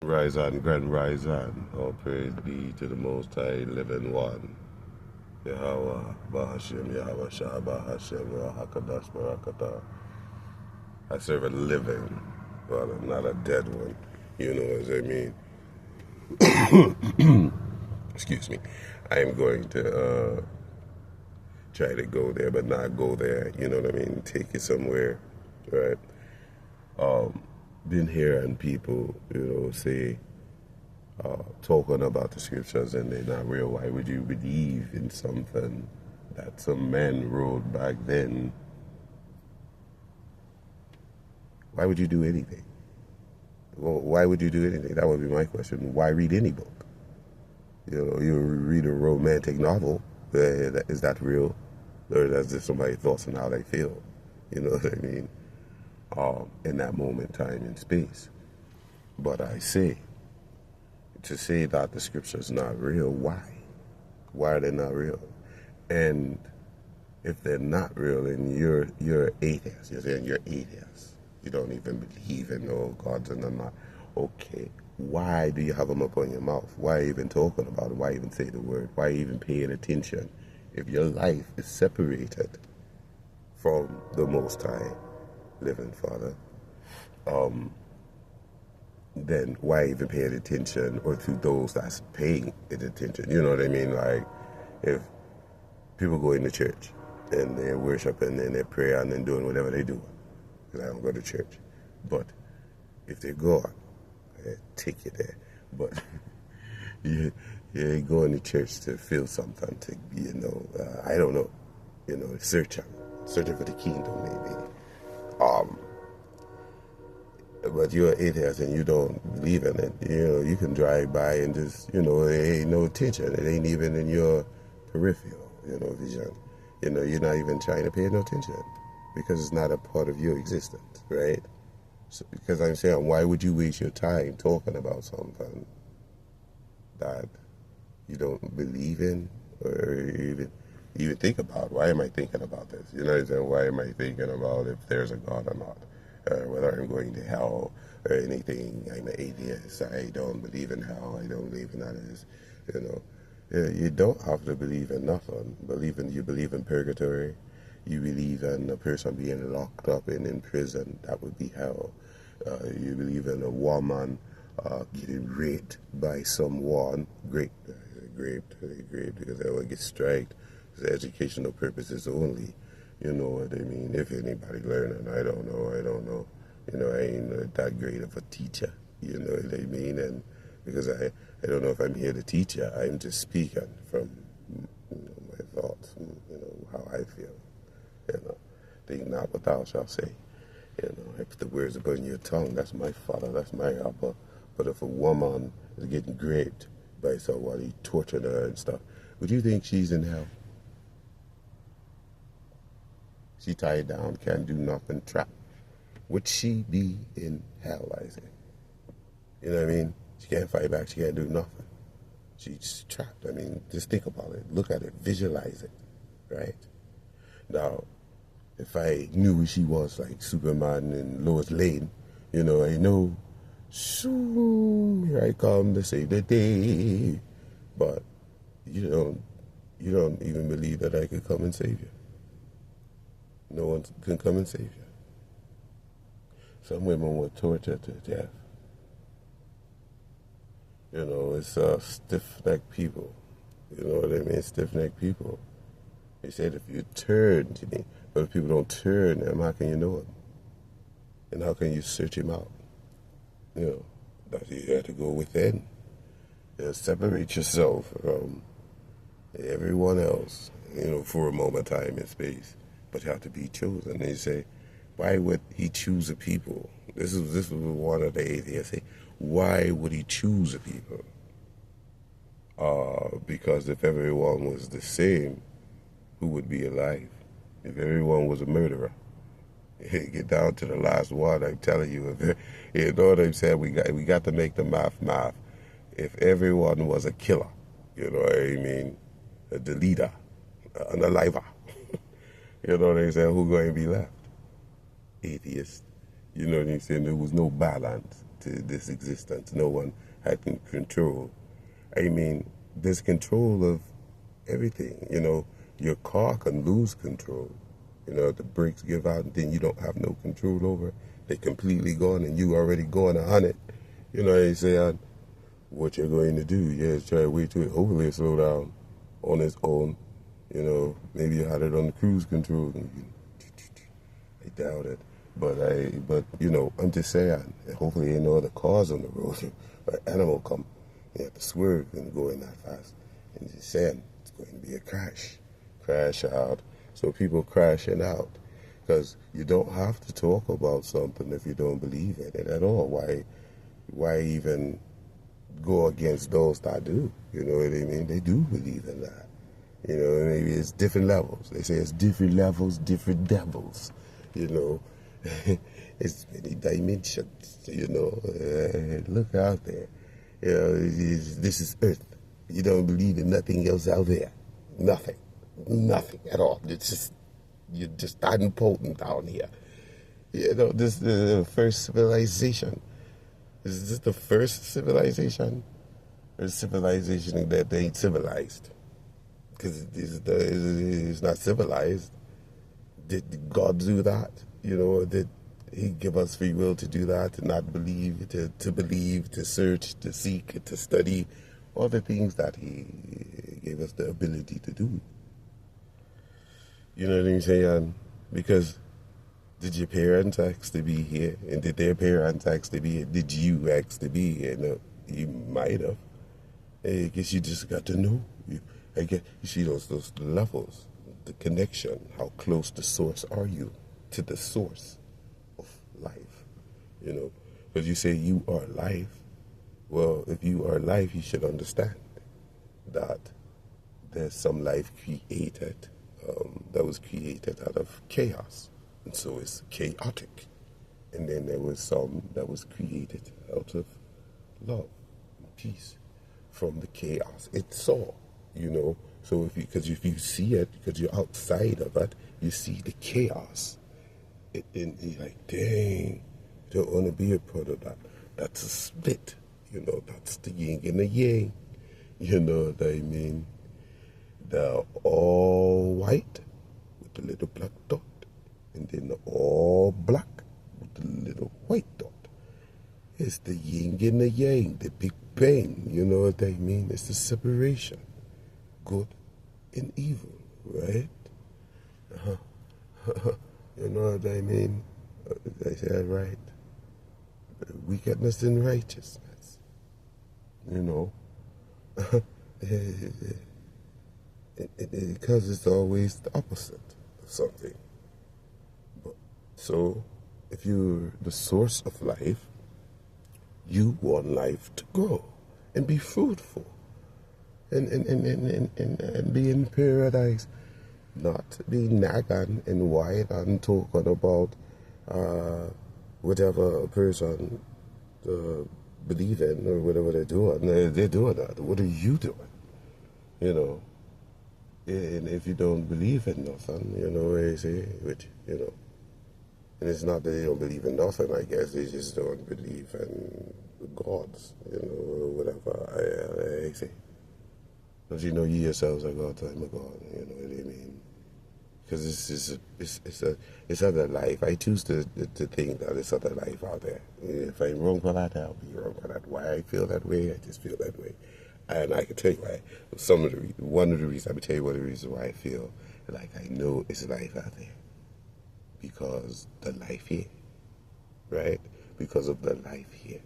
Rise on, grand rise on. All praise be to the Most High, living one. Yahweh, Bahashem, Yahweh, Shah, Bahashem, Rahakadosh, Barakatah. I serve a living, well, not a dead one. You know what I mean? Excuse me. I am going to try to go there, but not go there. You know what I mean? Take it somewhere, right? Been hearing people, say, talking about the scriptures and they're not real. Why would you believe in something that some men wrote back then? Why would you do anything? Well, why would you do anything? That would be my question. Why read any book? You read a romantic novel. Is that real? Or that's just somebody's thoughts on how they feel? You know what I mean? In that moment, time, and space. But I say, to say that the scripture is not real, why? Why are they not real? And if they're not real, then you're atheist. You're saying you're atheist. You don't even believe in no gods and not. Okay, why do you have them up on your mouth? Why even talking about it? Why even say the word? Why even paying attention? If your life is separated from the Most High, living Father, then why even paying attention, or to those that's paying it attention? You know what I mean? Like, if people go into church and they're worshiping and they're praying and doing whatever they do, because I don't go to church, but if they're God, I take you there. But you ain't going to church to feel something, to, I don't know, searching for the kingdom, maybe. But you're an atheist and you don't believe in it. You can drive by and just, there ain't no attention. It ain't even in your peripheral, vision. You're not even trying to pay no attention because it's not a part of your existence, right? So, because I'm saying, why would you waste your time talking about something that you don't believe in or even think about? Why am I thinking about this? You know what I'm saying? Why am I thinking about if there's a God or not? Whether I'm going to hell or anything. I'm an atheist. I don't believe in hell. I don't believe in others. You don't have to believe in nothing. You believe in purgatory. You believe in a person being locked up and in prison. That would be hell. You believe in a woman getting raped by someone. Raped because they will get striked for educational purposes only. You know what I mean? If anybody learning, I don't know. I ain't that great of a teacher. You know what I mean? And because I don't know if I'm here to teach you. I'm just speaking from my thoughts, how I feel. Think not what thou shalt say. If the words upon your tongue, that's my father, that's my Abba. But if a woman is getting raped by somebody, torturing her and stuff, would you think she's in hell? She tied down, can't do nothing, trapped. Would she be in hell, I say? You know what I mean? She can't fight back, she can't do nothing. She's trapped. I mean, just think about it, look at it, visualize it, right? Now, if I knew who she was, like Superman and Lois Lane, I know, soon here I come to save the day. But you don't even believe that I could come and save you. No one can come and save you. Some women were tortured to death. It's stiff-necked people. You know what I mean? Stiff-necked people. They said if you turn to me, but if people don't turn them, how can you know him? And how can you search him out? That you have to go within. Separate yourself from everyone else, for a moment, time, and space. But you have to be chosen. They say, why would he choose a people? This was one of the atheists say, why would he choose a people? Because if everyone was the same, who would be alive? If everyone was a murderer, get down to the last one. I'm telling you, you know what I'm saying? We got to make the math. If everyone was a killer, you know what I mean, a deleter, an aliver. You know what I'm saying? Who's going to be left? Atheist. You know what I'm saying? There was no balance. to this existence. No one had control. I mean, there's control of everything. Your car can lose control. The brakes give out and then you don't have no control over it. They're completely gone and you already going 100. They say, what you're going to do, try to wait till it hopefully slow down on its own. Maybe you had it on the cruise control. I doubt it. But I'm just saying, hopefully ain't no other cars on the road. Or an animal come, you have to swerve and go in that fast. And just saying, it's going to be a crash out. So people crashing out. Because you don't have to talk about something if you don't believe in it at all. Why even go against those that do? You know what I mean? They do believe in that. Maybe it's different levels. They say it's different levels, different devils. It's many dimensions. Look out there. This is Earth. You don't believe in nothing else out there. Nothing at all. You're just unpotent down here. This is the first civilization. Is this the first civilization? Or civilization that ain't civilized? Because it's not civilized. Did God do that? Did he give us free will to do that, to not believe, to believe, to search, to seek, to study, all the things that he gave us the ability to do? You know what I'm saying? Because did your parents ask to be here? And did their parents ask to be here? Did you ask to be here? No, you might have. I guess you just got to know. I guess you see those levels, the connection, how close the source are you to the source of life, Because you say you are life. Well, if you are life, you should understand that there's some life created that was created out of chaos, and so it's chaotic. And then there was some that was created out of love and peace from the chaos it saw, So if you see it, because you're outside of it, you see the chaos. And you're like, dang, don't want to be a part of that. That's a split, that's the yin and the yang. You know what I mean? The all white with the little black dot, and then the all black with the little white dot. It's the yin and the yang, the big bang, you know what I mean? It's the separation, good and evil, right? You know what I mean? I said right. Wickedness and righteousness. Because it's always the opposite of something. So, if you're the source of life, you want life to grow and be fruitful and be in paradise. Not be nagging and whine and talking about whatever a person believe in or whatever they're doing. They're doing that. What are you doing? And if you don't believe in nothing, they say, and it's not that they don't believe in nothing, I guess they just don't believe in gods, or whatever I say. Because you yourselves are God, I'm a God, you know what I mean? Because it's other life. I choose to think that it's other life out there. If I'm wrong for that, I'll be wrong for that. Why I feel that way, I just feel that way. And I can tell you why. One of the reasons, I can tell you one of the reasons why I feel like I know it's life out there. Because the life here, right? Because of the life here.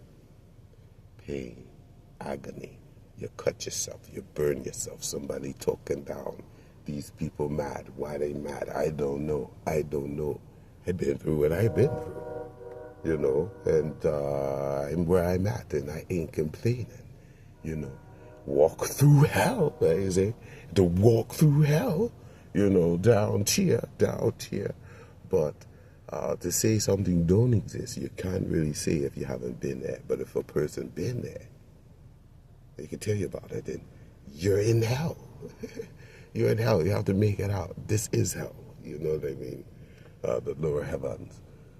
Pain, agony. You cut yourself, you burn yourself. Somebody talking down. These people mad. Why they mad? I don't know. I've been through what I've been through, and I'm where I'm at, and I ain't complaining, Walk through hell, I say. To walk through hell, down here. But to say something don't exist, you can't really say if you haven't been there. But if a person been there, they can tell you about it, then you're in hell. You're in hell. You have to make it out. This is hell. You know what I mean? The lower heavens.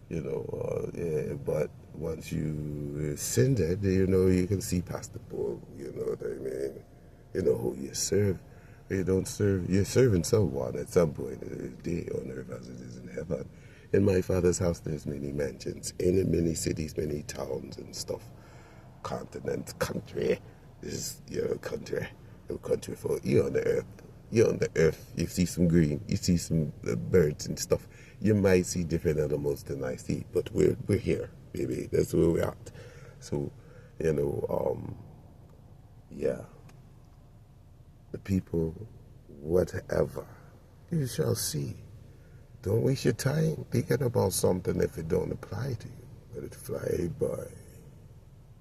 But once you ascended, you know, you can see past the bull, you know what I mean? You know who you serve. You don't serve, you're serving someone at some point in the day on earth as it is in heaven. In my Father's house, there's many mansions, in many cities, many towns and stuff. Continent, country. This is your country. Your country for you on the earth. You're on the earth. You see some green. You see some birds and stuff. You might see different animals than I see, but we're here, baby. That's where we're at. So, you know, yeah. The people, whatever, you shall see. Don't waste your time thinking about something if it don't apply to you. Let it fly by.